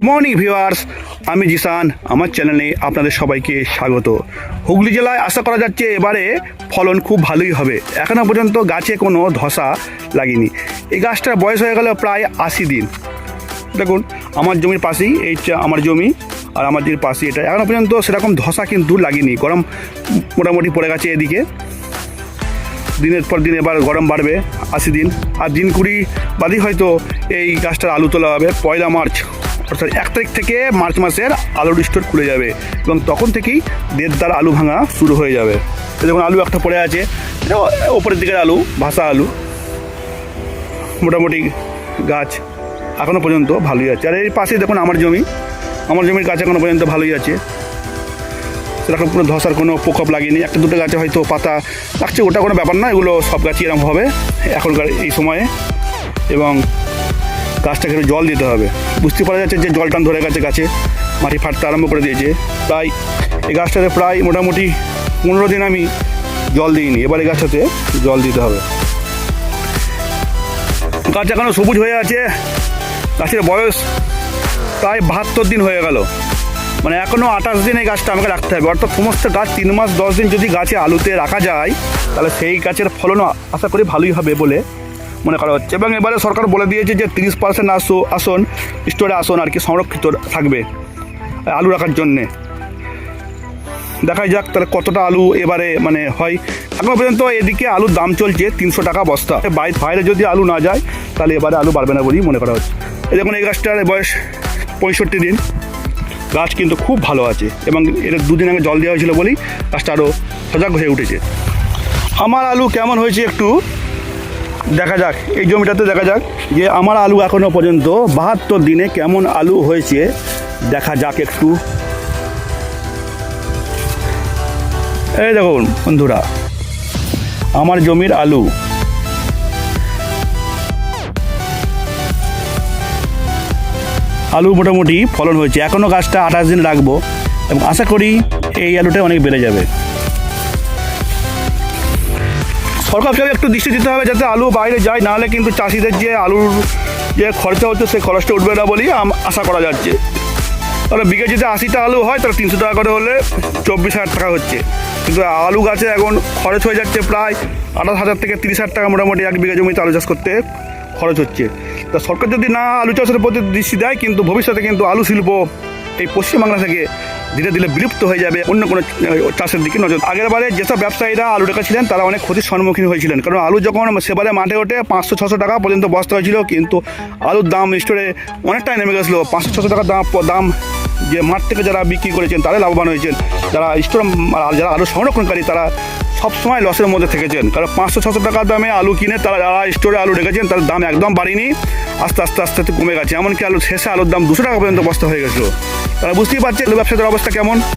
Morning viewers, আমি জিসান। আমার চ্যানেলে আপনাদের সবাইকে স্বাগত। হুগলি জেলায় আশা করা যাচ্ছে এবারে ফলন খুব ভালোই হবে। এখনও পর্যন্ত গাছে কোনো ধসা লাগেনি। এই গাছটার বয়স হয়ে গেল প্রায় 80 দিন। দেখুন, আমার জমির পাশেই এইটা আমার জমি, আর আমার জমির পাশেই এটা। এখনও পর্যন্ত সেরকম ধসা কিন্তু লাগেনি। গরম মোটামুটি পড়ে গেছে এদিকে। দিনের পর দিন এবার গরম বাড়বে। 80 দিন আর দিন 20 বাদই হয়তো এই গাছটার আলু তোলা হবে। 1 মার্চ অর্থাৎ 1 তারিখ থেকে মার্চ মাসের আলুর স্টোর খুলে যাবে এবং তখন থেকেই দেড়দার আলু ভাঙা শুরু হয়ে যাবে। দেখুন, আলু একটা পড়ে আছে, ওপরের দিকের আলু, ভাসা আলু। মোটামুটি গাছ এখনও পর্যন্ত ভালোই আছে। আর এই পাশেই দেখুন আমার জমির গাছ এখনও পর্যন্ত ভালোই আছে। সেরকম কোনো ধসার কোনো প্রকোপ লাগেনি। একটা দুটো গাছে হয়তো পাতা লাগছে, ওটা কোনো ব্যাপার না। এগুলো সব গাছই এরকম হবে এখনকার এই সময়ে। এবং গাছটাকে একটু জল দিতে হবে। বুঝতে পারা যাচ্ছে যে জল টান ধরে গেছে, গাছে মাটি ফাটতে আরম্ভ করে দিয়েছে। তাই এই গাছটাতে প্রায় মোটামুটি 15 দিন আমি জল দিইনি। এবার এই গাছটাতে জল দিতে হবে। গাছ এখনও সবুজ হয়ে আছে। গাছের বয়স প্রায় 72 দিন হয়ে গেল। মানে এখনও 28 দিন এই গাছটা আমাকে রাখতে হবে। অর্থাৎ সমস্ত গাছ 3 মাস 10 দিন যদি গাছে আলুতে রাখা যায়, তাহলে সেই গাছের ফলনও আশা করি ভালোই হবে বলে মনে করা হচ্ছে। এবং এবারে সরকার বলে দিয়েছে যে 30% আসন স্টোরে আসন আর কি সংরক্ষিত থাকবে আলু রাখার জন্যে। দেখা যাক তাহলে কতটা আলু এবারে মানে হয়। এখনো পর্যন্ত এদিকে আলুর দাম চলছে 300 টাকা বস্তা। বাইরে যদি আলু না যায় তাহলে এবারে আলু বাড়বে না বলেই মনে করা হচ্ছে। এই দেখুন, এই গাছটার বয়স 65 দিন। গাছ কিন্তু খুব ভালো আছে এবং এর 2 দিন আগে জল দেওয়া হয়েছিল বলেই গাছটা আরও সজাগ হয়ে উঠেছে। আমার আলু কেমন হয়েছে একটু দেখা যাক। এই জমিটাতে দেখা যাক যে আমার আলু এখনও পর্যন্ত 72 দিনে কেমন আলু হয়েছে দেখা যাক একটু। এই দেখুন বন্ধুরা, আমার জমির আলু। আলু মোটামুটি ফলন হয়েছে। এখনও গাছটা 28 দিন রাখবো এবং আশা করি এই আলুটা অনেক বেড়ে যাবে। সরকারকে একটু দৃষ্টি দিতে হবে যাতে আলু বাইরে যায়, নাহলে কিন্তু চাষিদের যে আলুর যে খরচা হচ্ছে সেই খরচটা উঠবে না বলেই আশা করা যাচ্ছে। তাহলে বিঘে যদি 80টা আলু হয় তাহলে 300 টাকা করে হলে 24,000 টাকা হচ্ছে। কিন্তু আলু গাছে এখন খরচ হয়ে যাচ্ছে প্রায় 28,000 থেকে 30,000 টাকা মোটামুটি 1 বিঘা জমিতে আলু চাষ করতে খরচ হচ্ছে। তা সরকার যদি না আলু চাষের প্রতি দৃষ্টি দেয়, কিন্তু ভবিষ্যতে কিন্তু আলু শিল্প এই পশ্চিমবাংলা থেকে ধীরে ধীরে বিলুপ্ত হয়ে যাবে। অন্য কোনো চাষের দিকে নজর। আগের বারে যেসব ব্যবসায়ীরা আলু রেখেছিলেন তারা অনেক ক্ষতির সম্মুখীন হয়েছিলেন, কারণ আলু যখন সেবারে মাঠে ওঠে 500-600 টাকা পর্যন্ত বস্তা হয়েছিল, কিন্তু আলুর দাম স্টোরে অনেকটাই নেমে গেছিলো। 500-600 টাকা দাম যে মাঠ থেকে যারা বিক্রি করেছেন তারাই লাভবান হয়েছেন। যারা স্টোর যারা আলু সংরক্ষণকারী তারা সবসময় লসের মধ্যে থেকেছেন, কারণ 500-600 টাকা দামে আলু কিনে তারা যারা স্টোরে আলু রেখেছেন তার দাম একদম বাড়েনি, আস্তে আস্তে কমে গেছে। এমনকি শেষে আলুর দাম 200 টাকা পর্যন্ত বস্তা হয়ে গেছিলো। তারা বুঝতেই পারছে ব্যবসাদের অবস্থা কেমন।